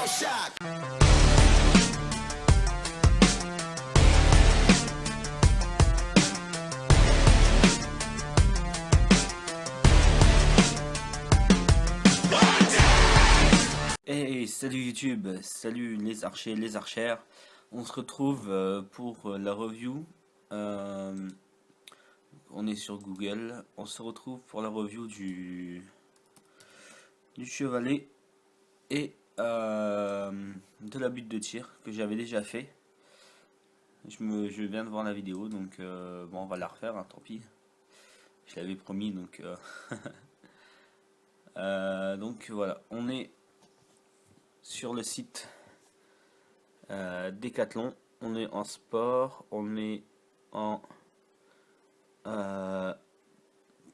shock. Hey, salut YouTube, salut les archers, les archères. On se retrouve pour la review. On est sur Google. On se retrouve pour la review du chevalet et de la butte de tir que j'avais déjà fait. Je viens de voir la vidéo, donc bon, on va la refaire, hein, tant pis. Je l'avais promis, donc donc voilà, on est sur le site Decathlon. On est en sport, on est en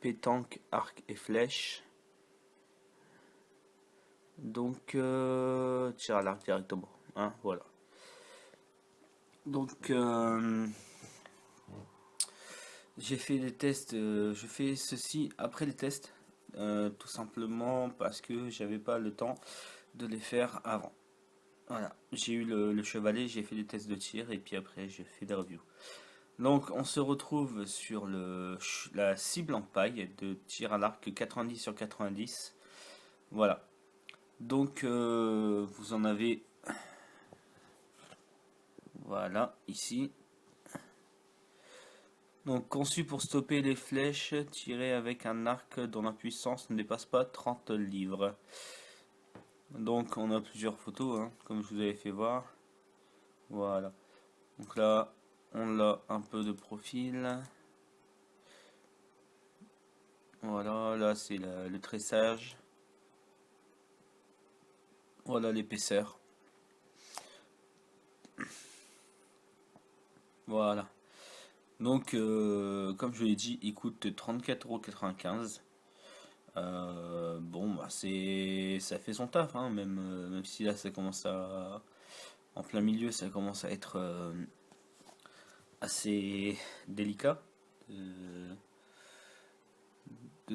pétanque, arc et flèche. Donc tir à l'arc directement, hein, voilà. Donc j'ai fait des tests, je fais ceci après les tests, tout simplement parce que j'avais pas le temps de les faire avant. Voilà, j'ai eu le chevalet, j'ai fait des tests de tir et puis après j'ai fait des reviews. Donc on se retrouve sur la cible en paille de tir à l'arc 90 sur 90. Voilà. Donc vous en avez, voilà, ici. Donc conçu pour stopper les flèches tirées avec un arc dont la puissance ne dépasse pas 30 livres. Donc on a plusieurs photos, hein, comme je vous avais fait voir. Voilà. Donc là on l'a un peu de profil. Voilà, là c'est le tressage. Voilà l'épaisseur. Voilà. Donc comme je l'ai dit, il coûte 34,95 €. Bon bah ça fait son taf, hein, même si là ça commence à, en plein milieu, ça commence à être assez délicat de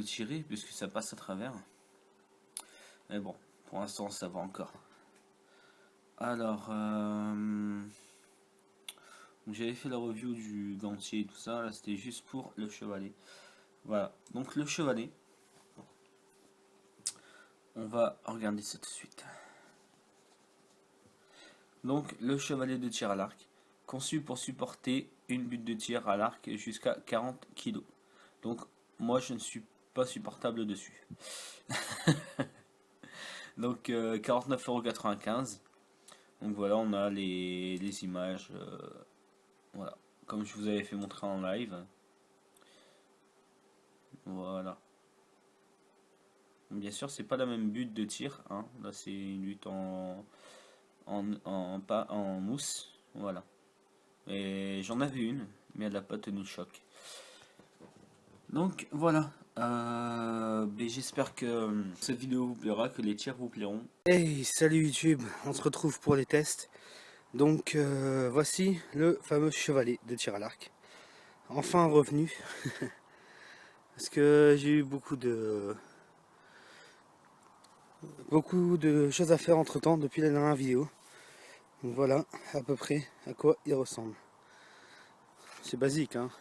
tirer puisque ça passe à travers. Mais bon, pour l'instant ça va encore. Alors j'avais fait la review du gantier et tout ça, là c'était juste pour le chevalet. Voilà, donc le chevalet, on va regarder ça tout de suite. Donc le chevalet de tir à l'arc, conçu pour supporter une butte de tir à l'arc jusqu'à 40 kg. Donc moi je ne suis pas supportable dessus. Donc 49,95 €. Donc voilà, on a les images, voilà, comme je vous avais fait montrer en live. Voilà. Bien sûr, c'est pas la même butte de tir, hein. Là c'est une butte pas en mousse, voilà. Et j'en avais une, mais elle n'a pas tenu le choc. Donc voilà, j'espère que cette vidéo vous plaira, que les tirs vous plairont. Hey, salut YouTube, on se retrouve pour les tests. Donc voici le fameux chevalet de tir à l'arc. Enfin revenu. Parce que j'ai eu beaucoup de choses à faire entre temps depuis la dernière vidéo. Donc voilà à peu près à quoi il ressemble. C'est basique, hein.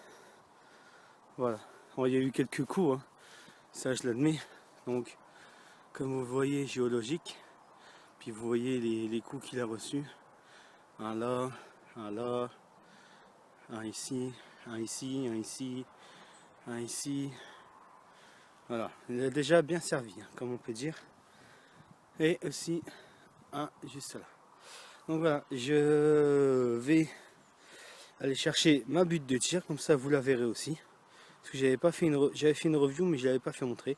Voilà. Bon, il y a eu quelques coups, hein. Ça je l'admets. Donc comme vous voyez, géologique. Puis vous voyez les coups qu'il a reçus. Un là, un ici, un ici, un ici, un ici. Voilà, il a déjà bien servi, hein, comme on peut dire. Et aussi un juste là. Donc voilà, je vais aller chercher ma butte de tir, comme ça vous la verrez aussi. Parce que j'avais fait une review, mais je l'avais pas fait montrer.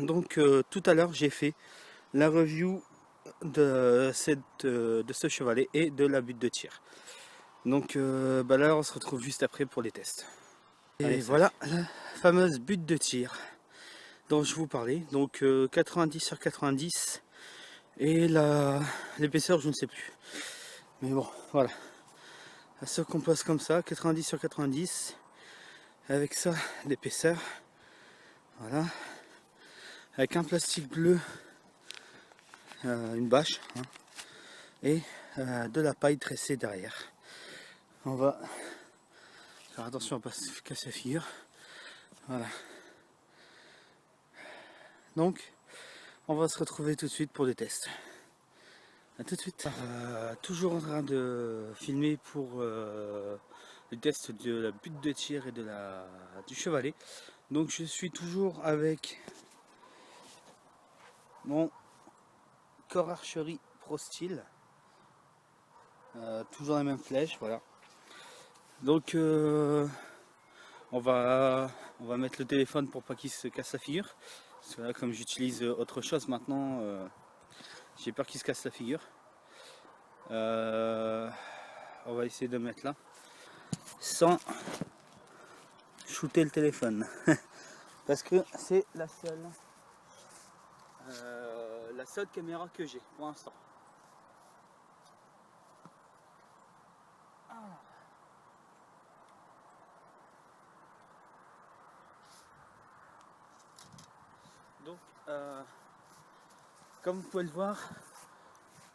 Donc tout à l'heure j'ai fait la review de ce chevalet et de la butte de tir. Donc là on se retrouve juste après pour les tests. Et allez, voilà la fameuse butte de tir dont je vous parlais. Donc 90 sur 90 et l'épaisseur je ne sais plus. Mais bon voilà. Elle se compose comme ça, 90 sur 90 avec ça l'épaisseur. Voilà. Avec un plastique bleu une bâche, hein, et de la paille tressée derrière. On va faire attention à ne pas se casser la figure. Voilà. Donc, on va se retrouver tout de suite pour les tests. A tout de suite. Toujours en train de filmer pour le test de la butte de tir et du chevalet. Donc je suis toujours avec mon Core Archery Pro Steel. Toujours la même flèche, voilà. Donc on va mettre le téléphone pour pas qu'il se casse la figure. Parce que là, comme j'utilise autre chose maintenant, j'ai peur qu'il se casse la figure. On va essayer de mettre là sans shooter le téléphone parce que c'est la seule caméra que j'ai pour l'instant. Donc comme vous pouvez le voir,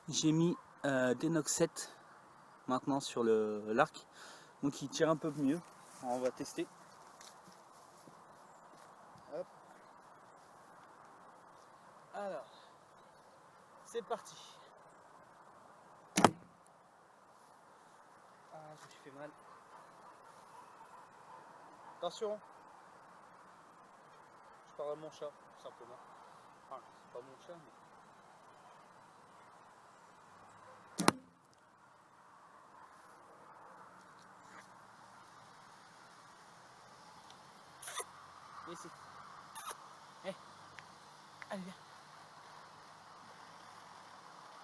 j'ai mis des Nox 7 maintenant sur l'arc, donc il tire un peu mieux. On va tester. Hop. Alors, c'est parti. Ah, je me suis fait mal. Attention. Je parle à mon chat, tout simplement. Enfin, c'est pas mon chat, mais... Ici. Hey. Allez, viens.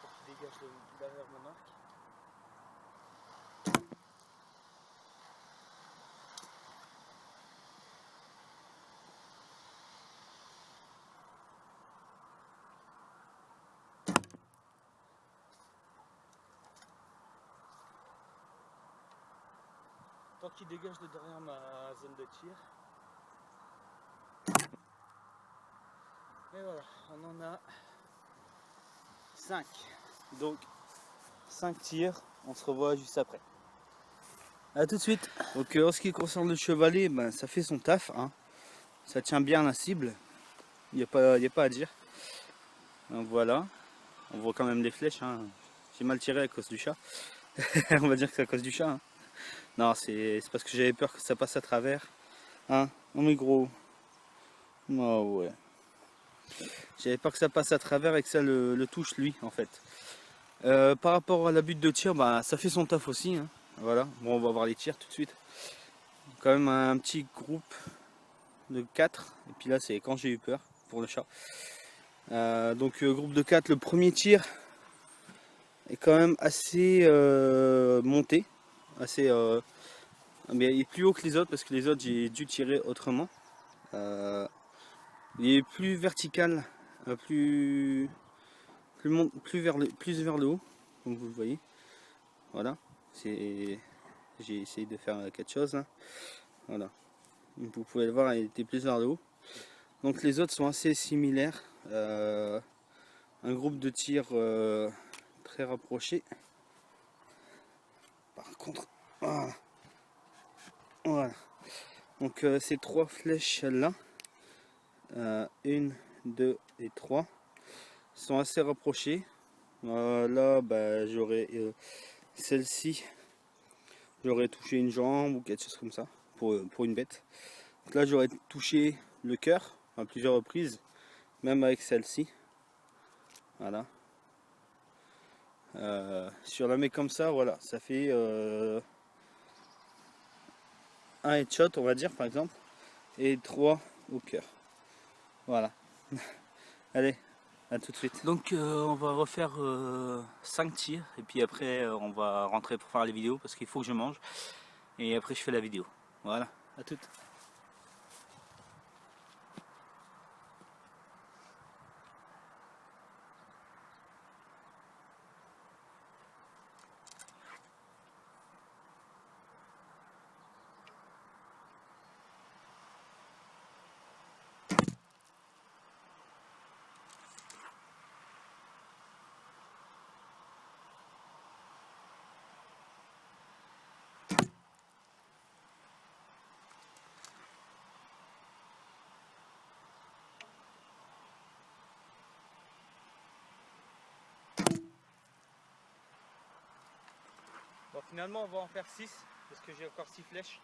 Pour qu'il dégage derrière mon arc. Tant qu'il dégage de derrière ma zone de tir. Et voilà, on en a 5. Donc 5 tirs, on se revoit juste après. A tout de suite. Donc en ce qui concerne le chevalet, ben, ça fait son taf, hein. Ça tient bien la cible, il n'y a pas à dire. Donc voilà, on voit quand même les flèches, hein. J'ai mal tiré à cause du chat. On va dire que c'est à cause du chat, hein. Non, c'est parce que j'avais peur que ça passe à travers, hein. Oh mais gros. Oh ouais. J'avais peur que ça passe à travers et que ça le touche lui en fait. Par rapport à la butte de tir, bah, ça fait son taf aussi, hein. Voilà, bon, on va voir les tirs tout de suite. Quand même un petit groupe de 4, et puis là c'est quand j'ai eu peur pour le chat. Donc groupe de 4, le premier tir est quand même assez monté, assez, mais il est plus haut que les autres parce que les autres j'ai dû tirer autrement. Il est plus vertical, plus vers le haut, comme vous le voyez. Voilà, j'ai essayé de faire quelque chose là. Voilà, vous pouvez le voir, il était plus vers le haut. Donc les autres sont assez similaires. Un groupe de tir très rapproché. Par contre, voilà. Voilà. Donc ces 3 flèches là, 1, 2 et 3, sont assez rapprochées. Là, bah, j'aurais celle-ci, j'aurais touché une jambe ou quelque chose comme ça pour une bête. Donc là, j'aurais touché le cœur à plusieurs reprises, même avec celle-ci. Voilà. Sur la mec comme ça, voilà, ça fait un headshot, on va dire, par exemple, et 3 au cœur. Voilà. Allez, à tout de suite. Donc on va refaire 5 tirs et puis après on va rentrer pour faire les vidéos parce qu'il faut que je mange et après je fais la vidéo. Voilà, à tout. Finalement, on va en faire 6 parce que j'ai encore 6 flèches.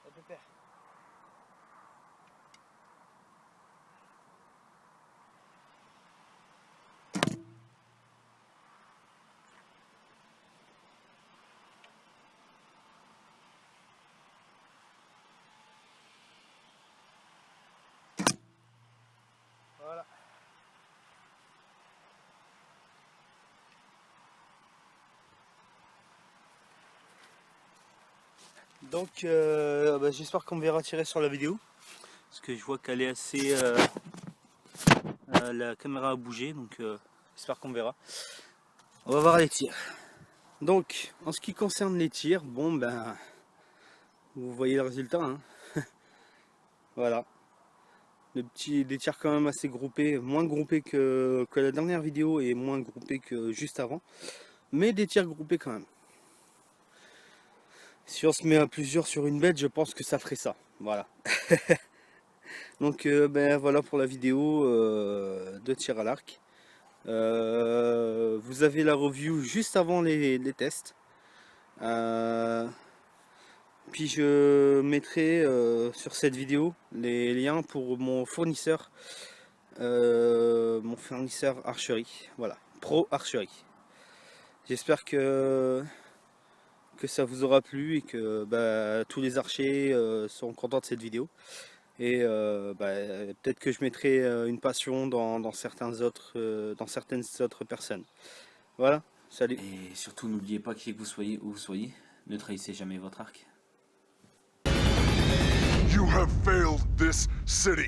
Hop, de paire. Voilà. Donc j'espère qu'on me verra tirer sur la vidéo. Parce que je vois qu'elle est assez... la caméra a bougé, donc j'espère qu'on me verra. On va voir les tirs. Donc en ce qui concerne les tirs, bon ben... Vous voyez le résultat, hein. Voilà. Des tirs quand même assez groupés, moins groupés que la dernière vidéo et moins groupés que juste avant. Mais des tirs groupés quand même. Si on se met à plusieurs sur une bête, je pense que ça ferait ça. Voilà. Donc voilà pour la vidéo de tir à l'arc. Vous avez la review juste avant les tests. Puis je mettrai sur cette vidéo les liens pour mon fournisseur archerie. Voilà, Pro Archerie. J'espère que ça vous aura plu et que tous les archers seront contents de cette vidéo. Et peut-être que je mettrai une passion dans certaines autres personnes. Voilà, salut. Et surtout, n'oubliez pas qui que vous soyez, où vous soyez, ne trahissez jamais votre arc. You have failed this city.